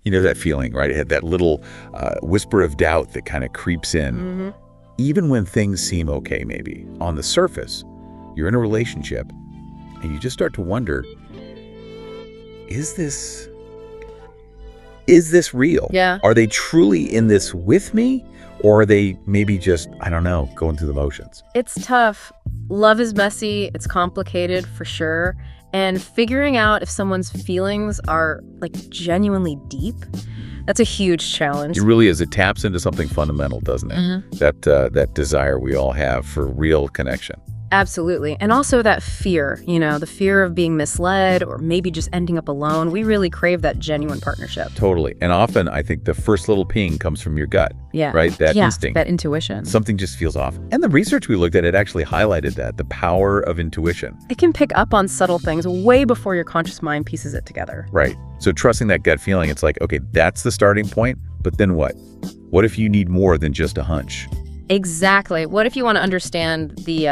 You know that feeling, right? It had that little whisper of doubt that kind of creeps in. Mm-hmm. Even when things seem okay, maybe, on the surface, you're in a relationship, and you just start to wonder, is this real? Yeah. Are they truly in this with me? Or are they maybe just, I don't know, going through the motions? It's tough. Love is messy. It's complicated for sure. And figuring out if someone's feelings are like genuinely deep, that's a huge challenge. It really is. It taps into something fundamental, doesn't it? Mm-hmm. That desire we all have for real connection. Absolutely. And also that fear, the fear of being misled or maybe just ending up alone. We really crave that genuine partnership. Totally. And often I think the first little ping comes from your gut. Yeah. Right? That instinct. That intuition. Something just feels off. And the research we looked at, it actually highlighted that, the power of intuition. It can pick up on subtle things way before your conscious mind pieces it together. Right. So trusting that gut feeling, it's like, okay, that's the starting point, but then what? What if you need more than just a hunch? Exactly. What if you want to understand the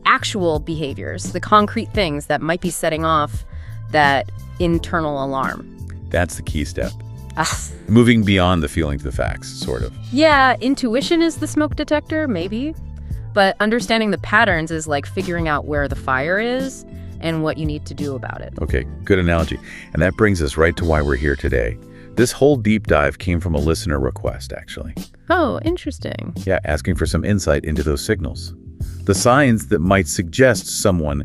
actual behaviors, the concrete things that might be setting off that internal alarm? That's the key step. Moving beyond the feeling to the facts, sort of. Yeah, intuition is the smoke detector, maybe. But understanding the patterns is like figuring out where the fire is and what you need to do about it. Okay, good analogy. And that brings us right to why we're here today. This whole deep dive came from a listener request, actually. Oh, interesting. Yeah, asking for some insight into those signals. The signs that might suggest someone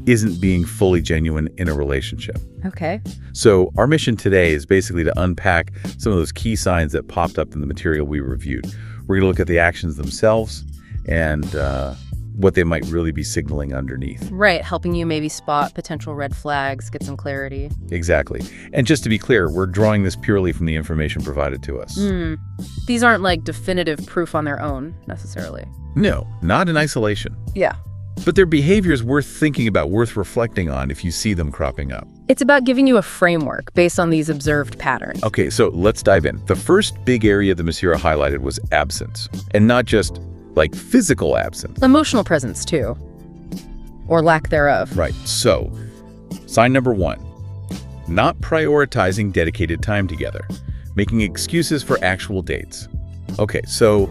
isn't being fully genuine in a relationship. Okay. So our mission today is basically to unpack some of those key signs that popped up in the material we reviewed. We're going to look at the actions themselves and what they might really be signaling underneath. Right, helping you maybe spot potential red flags, get some clarity. Exactly. And just to be clear, we're drawing this purely from the information provided to us. These aren't like definitive proof on their own, necessarily. No, not in isolation. Yeah. But they're behaviors worth thinking about, worth reflecting on if you see them cropping up. It's about giving you a framework based on these observed patterns. Okay, so let's dive in. The first big area the Monsieur highlighted was absence. And not just like physical absence. Emotional presence, too. Or lack thereof. Right. So, sign number 1, not prioritizing dedicated time together, making excuses for actual dates. Okay, so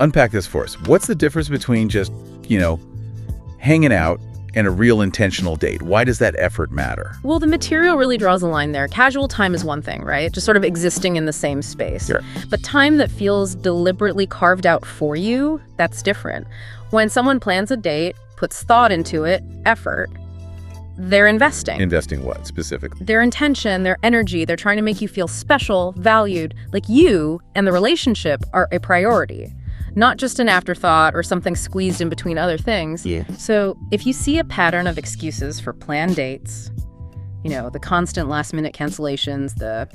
unpack this for us. What's the difference between just, hanging out and a real intentional date? Why does that effort matter? Well, the material really draws a line there. Casual time is one thing, right? Just sort of existing in the same space. Sure. But time that feels deliberately carved out for you, that's different. When someone plans a date, puts thought into it, effort, they're investing. Investing what, specifically? Their intention, their energy, they're trying to make you feel special, valued, like you and the relationship are a priority. Not just an afterthought or something squeezed in between other things. Yeah. So if you see a pattern of excuses for planned dates, the constant last-minute cancellations, the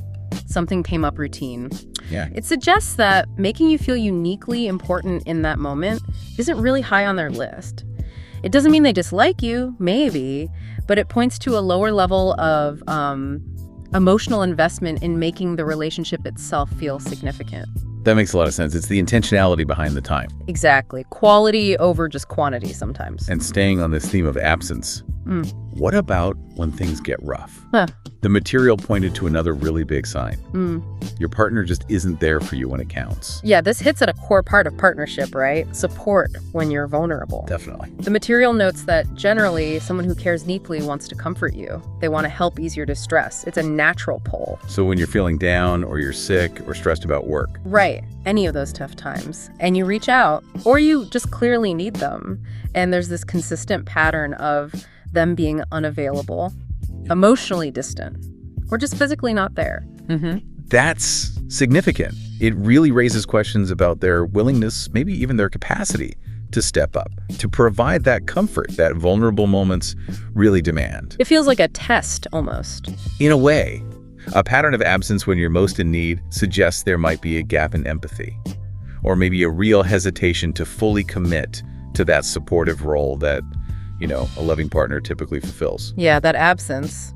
something came up routine, it suggests that making you feel uniquely important in that moment isn't really high on their list. It doesn't mean they dislike you, maybe, but it points to a lower level of emotional investment in making the relationship itself feel significant. That makes a lot of sense. It's the intentionality behind the time. Exactly. Quality over just quantity sometimes. And staying on this theme of absence, what about when things get rough? The material pointed to another really big sign. Your partner just isn't there for you when it counts. Yeah, this hits at a core part of partnership, right? Support when you're vulnerable. Definitely. The material notes that generally someone who cares deeply wants to comfort you. They want to help ease your distress. It's a natural pull. So when you're feeling down or you're sick or stressed about work. Right. Any of those tough times. And you reach out, or you just clearly need them. And there's this consistent pattern of them being unavailable, emotionally distant, or just physically not there. That's significant. It really raises questions about their willingness, maybe even their capacity to step up, to provide that comfort that vulnerable moments really demand. It feels like a test, almost. In a way, a pattern of absence when you're most in need suggests there might be a gap in empathy, or maybe a real hesitation to fully commit to that supportive role that a loving partner typically fulfills. Yeah, that absence,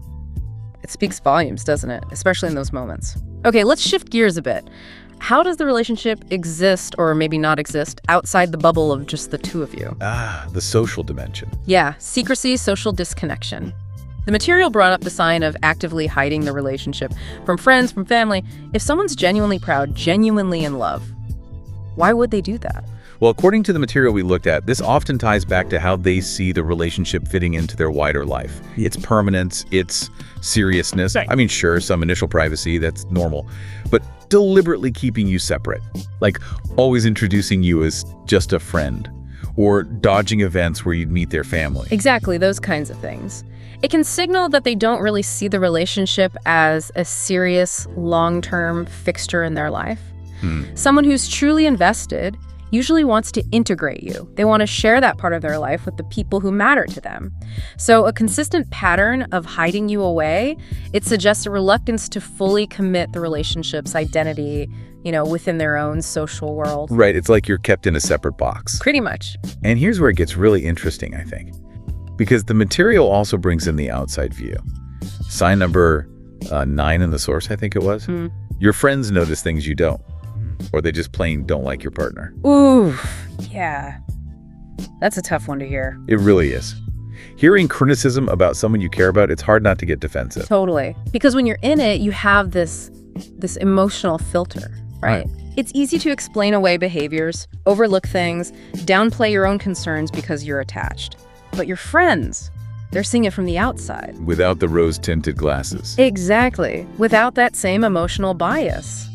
it speaks volumes, doesn't it? Especially in those moments. Okay, let's shift gears a bit. How does the relationship exist, or maybe not exist, outside the bubble of just the two of you? The social dimension. Yeah, secrecy, social disconnection. The material brought up the sign of actively hiding the relationship from friends, from family. If someone's genuinely proud, genuinely in love, why would they do that? Well, according to the material we looked at, this often ties back to how they see the relationship fitting into their wider life. Its permanence, its seriousness. Right. I mean, sure, some initial privacy, that's normal. But deliberately keeping you separate. Like always introducing you as just a friend. Or dodging events where you'd meet their family. Exactly, those kinds of things. It can signal that they don't really see the relationship as a serious, long-term fixture in their life. Someone who's truly invested usually wants to integrate you. They want to share that part of their life with the people who matter to them. So a consistent pattern of hiding you away, it suggests a reluctance to fully commit the relationship's identity, within their own social world. Right, it's like you're kept in a separate box. Pretty much. And here's where it gets really interesting, I think. Because the material also brings in the outside view. Sign number 9 in the source, I think it was. Your friends notice things you don't. Or they just plain don't like your partner. Ooh, yeah. That's a tough one to hear. It really is. Hearing criticism about someone you care about, it's hard not to get defensive. Totally. Because when you're in it, you have this emotional filter, right? It's easy to explain away behaviors, overlook things, downplay your own concerns because you're attached. But your friends, they're seeing it from the outside. Without the rose-tinted glasses. Exactly. Without that same emotional bias.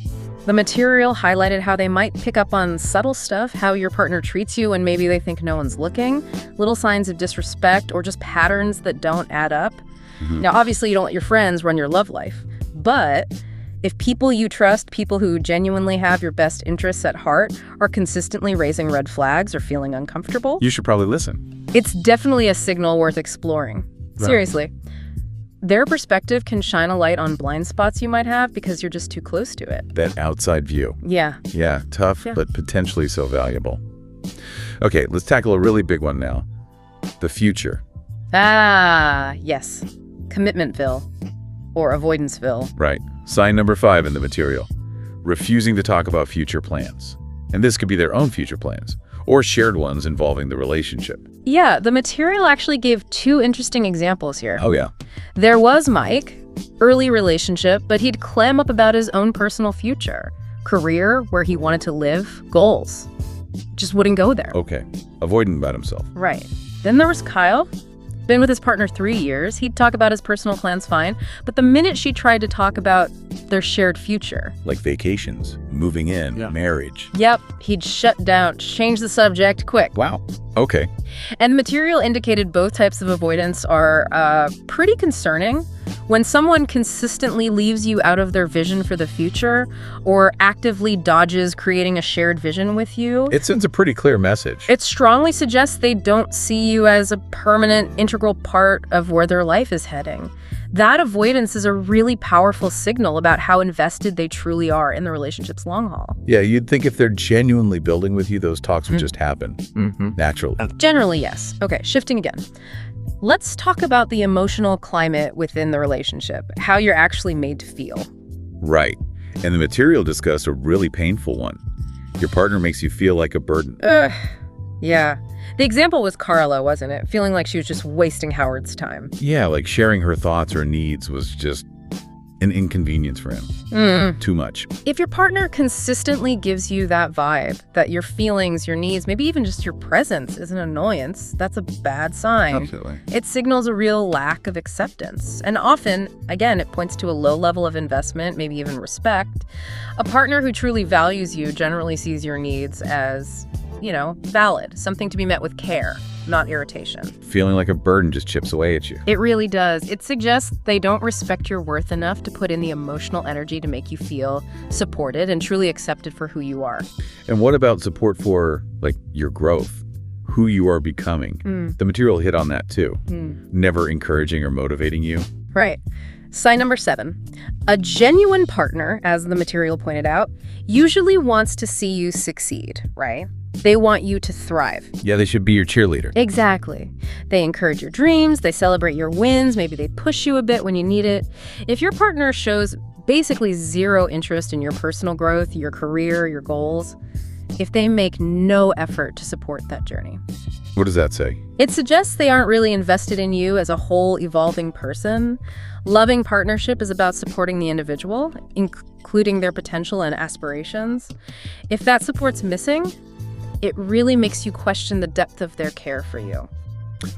The material highlighted how they might pick up on subtle stuff, how your partner treats you when maybe they think no one's looking, little signs of disrespect, or just patterns that don't add up. Now, obviously, you don't let your friends run your love life. But if people you trust, people who genuinely have your best interests at heart, are consistently raising red flags or feeling uncomfortable, You should probably listen. it's definitely a signal worth exploring. Right. Seriously. Their perspective can shine a light on blind spots you might have because you're just too close to it. That outside view. Yeah. Yeah, tough, but potentially so valuable. Okay, let's tackle a really big one now. The future. Ah, yes. Commitmentville. Or avoidanceville. Right. Sign number 5 in the material. Refusing to talk about future plans. And this could be their own future plans, or shared ones involving the relationship. Yeah, the material actually gave 2 interesting examples here. Oh, yeah. There was Mike, early relationship, but he'd clam up about his own personal future. Career, where he wanted to live, goals. Just wouldn't go there. Okay. Avoidant about himself. Right. Then there was Kyle. Been with his partner 3 years. He'd talk about his personal plans fine, but the minute she tried to talk about their shared future. Like vacations, moving in, marriage. Yep, he'd shut down, change the subject quick. Wow. Okay. And the material indicated both types of avoidance are pretty concerning. When someone consistently leaves you out of their vision for the future or actively dodges creating a shared vision with you, It sends a pretty clear message. it strongly suggests they don't see you as a permanent, integral part of where their life is heading. That avoidance is a really powerful signal about how invested they truly are in the relationship's long haul. Yeah, you'd think if they're genuinely building with you, those talks would just happen. Naturally. Generally, yes. Okay, shifting again. Let's talk about the emotional climate within the relationship, how you're actually made to feel. Right. And the material discussed a really painful one. Your partner makes you feel like a burden. Yeah. The example was Carla, wasn't it? Feeling like she was just wasting Howard's time. Yeah, like sharing her thoughts or needs was just an inconvenience for him. Too much. If your partner consistently gives you that vibe, that your feelings, your needs, maybe even just your presence is an annoyance, that's a bad sign. Absolutely. It signals a real lack of acceptance. And often, again, it points to a low level of investment, maybe even respect. A partner who truly values you generally sees your needs as, valid, something to be met with care, not irritation. Feeling like a burden just chips away at you. It really does. It suggests they don't respect your worth enough to put in the emotional energy to make you feel supported and truly accepted for who you are. And what about support for, your growth? Who you are becoming? The material hit on that too. Never encouraging or motivating you. Right. Sign number 7. A genuine partner, as the material pointed out, usually wants to see you succeed, right? They want you to thrive. Yeah, they should be your cheerleader. Exactly. They encourage your dreams, they celebrate your wins, maybe they push you a bit when you need it. If your partner shows basically zero interest in your personal growth, your career, your goals, if they make no effort to support that journey, What does that say? It suggests they aren't really invested in you as a whole evolving person. Loving partnership is about supporting the individual, including their potential and aspirations. If that support's missing, it really makes you question the depth of their care for you.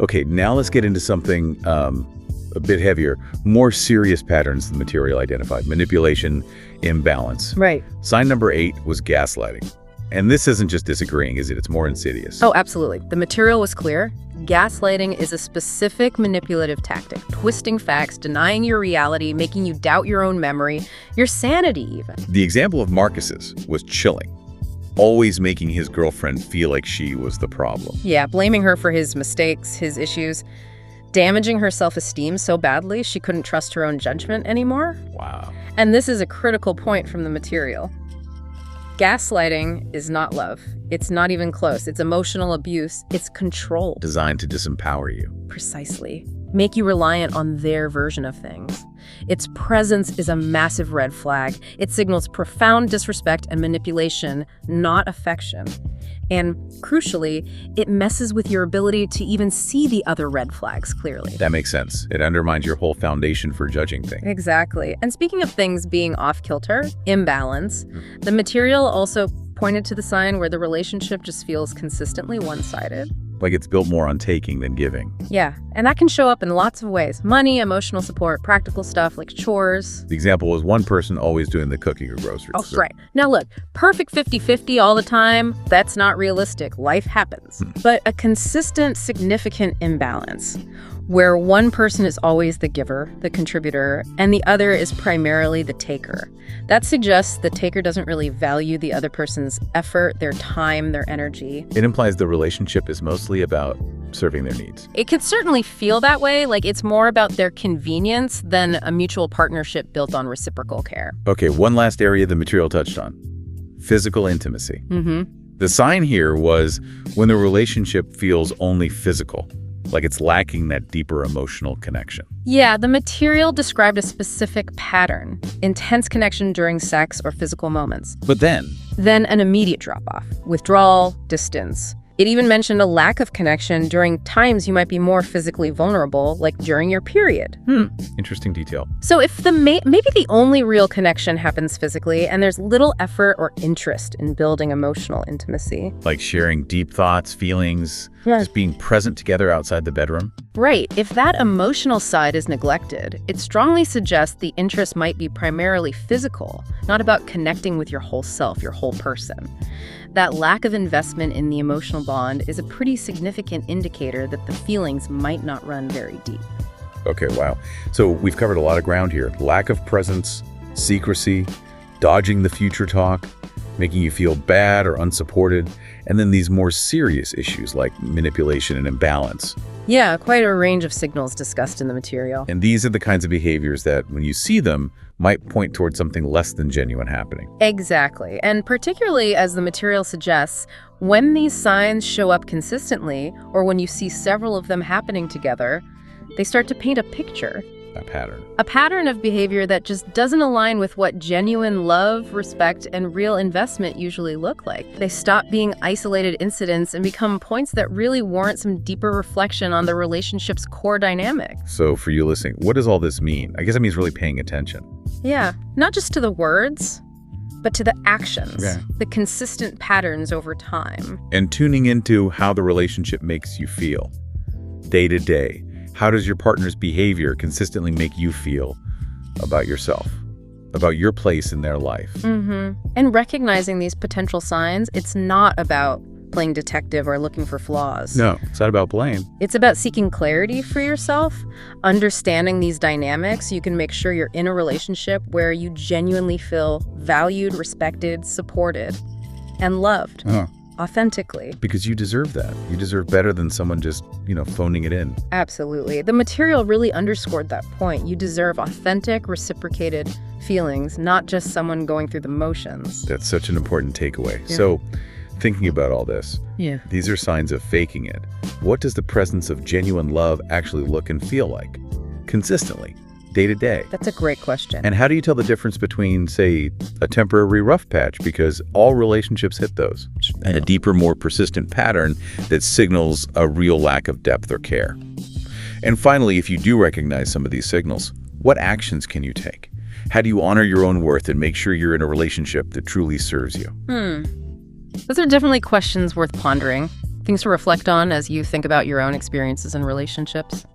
Okay, now let's get into something a bit heavier, more serious patterns the material identified: manipulation, imbalance. Right. Sign number 8 was gaslighting. And this isn't just disagreeing, is it? It's more insidious. Oh, absolutely. The material was clear. Gaslighting is a specific manipulative tactic, twisting facts, denying your reality, making you doubt your own memory, your sanity even. The example of Marcus's was chilling, always making his girlfriend feel like she was the problem. Yeah, blaming her for his mistakes, his issues, damaging her self-esteem so badly she couldn't trust her own judgment anymore. Wow. And this is a critical point from the material. Gaslighting is not love. It's not even close. It's emotional abuse. It's control. Designed to disempower you. Precisely. Make you reliant on their version of things. Its presence is a massive red flag. It signals profound disrespect and manipulation, not affection. And crucially, it messes with your ability to even see the other red flags clearly. That makes sense. It undermines your whole foundation for judging things. Exactly. And speaking of things being off-kilter, imbalance, the material also pointed to the sign where the relationship just feels consistently one-sided. Like it's built more on taking than giving. Yeah, and that can show up in lots of ways. Money, emotional support, practical stuff like chores. The example was one person always doing the cooking or groceries. Oh, right. Now look, perfect 50-50 all the time, that's not realistic. Life happens. But a consistent, significant imbalance where one person is always the giver, the contributor, and the other is primarily the taker. That suggests the taker doesn't really value the other person's effort, their time, their energy. It implies the relationship is mostly about serving their needs. It could certainly feel that way, like it's more about their convenience than a mutual partnership built on reciprocal care. Okay, one last area the material touched on: physical intimacy. The sign here was when the relationship feels only physical, like it's lacking that deeper emotional connection. Yeah, the material described a specific pattern: intense connection during sex or physical moments. But then Then an immediate drop-off, withdrawal, distance. It even mentioned a lack of connection during times you might be more physically vulnerable, like during your period. Interesting detail. So if maybe the only real connection happens physically and there's little effort or interest in building emotional intimacy. Like sharing deep thoughts, feelings, Yeah. just being present together outside the bedroom. Right. If that emotional side is neglected, it strongly suggests the interest might be primarily physical, not about connecting with your whole self, your whole person. That lack of investment in the emotional bond is a pretty significant indicator that the feelings might not run very deep. Okay, wow. So we've covered a lot of ground here. Lack of presence, secrecy, dodging the future talk, making you feel bad or unsupported, and then these more serious issues like manipulation and imbalance. Yeah, quite a range of signals discussed in the material. And these are the kinds of behaviors that, when you see them, might point towards something less than genuine happening. Exactly. And particularly, as the material suggests, when these signs show up consistently, or when you see several of them happening together, they start to paint a picture. A pattern of behavior that just doesn't align with what genuine love, respect, and real investment usually look like. They stop being isolated incidents and become points that really warrant some deeper reflection on the relationship's core dynamic. So for you listening, what does all this mean? I guess it means really paying attention. Yeah, not just to the words, but to the actions, Okay. the consistent patterns over time. And tuning into how the relationship makes you feel. Day to day. How does your partner's behavior consistently make you feel about yourself, about your place in their life? And recognizing these potential signs, it's not about playing detective or looking for flaws. No, it's not about blame. It's about seeking clarity for yourself, understanding these dynamics. You can make sure you're in a relationship where you genuinely feel valued, respected, supported, and loved. Authentically. Because you deserve that. You deserve better than someone just, phoning it in. Absolutely. The material really underscored that point. You deserve authentic, reciprocated feelings, not just someone going through the motions. That's such an important takeaway. Yeah. So, thinking about all this, Yeah. these are signs of faking it. What does the presence of genuine love actually look and feel like? Consistently. day to day? That's a great question. And how do you tell the difference between, say, a temporary rough patch, because all relationships hit those, and a deeper, more persistent pattern that signals a real lack of depth or care? And finally, if you do recognize some of these signals, what actions can you take? How do you honor your own worth and make sure you're in a relationship that truly serves you? Those are definitely questions worth pondering, things to reflect on as you think about your own experiences in relationships.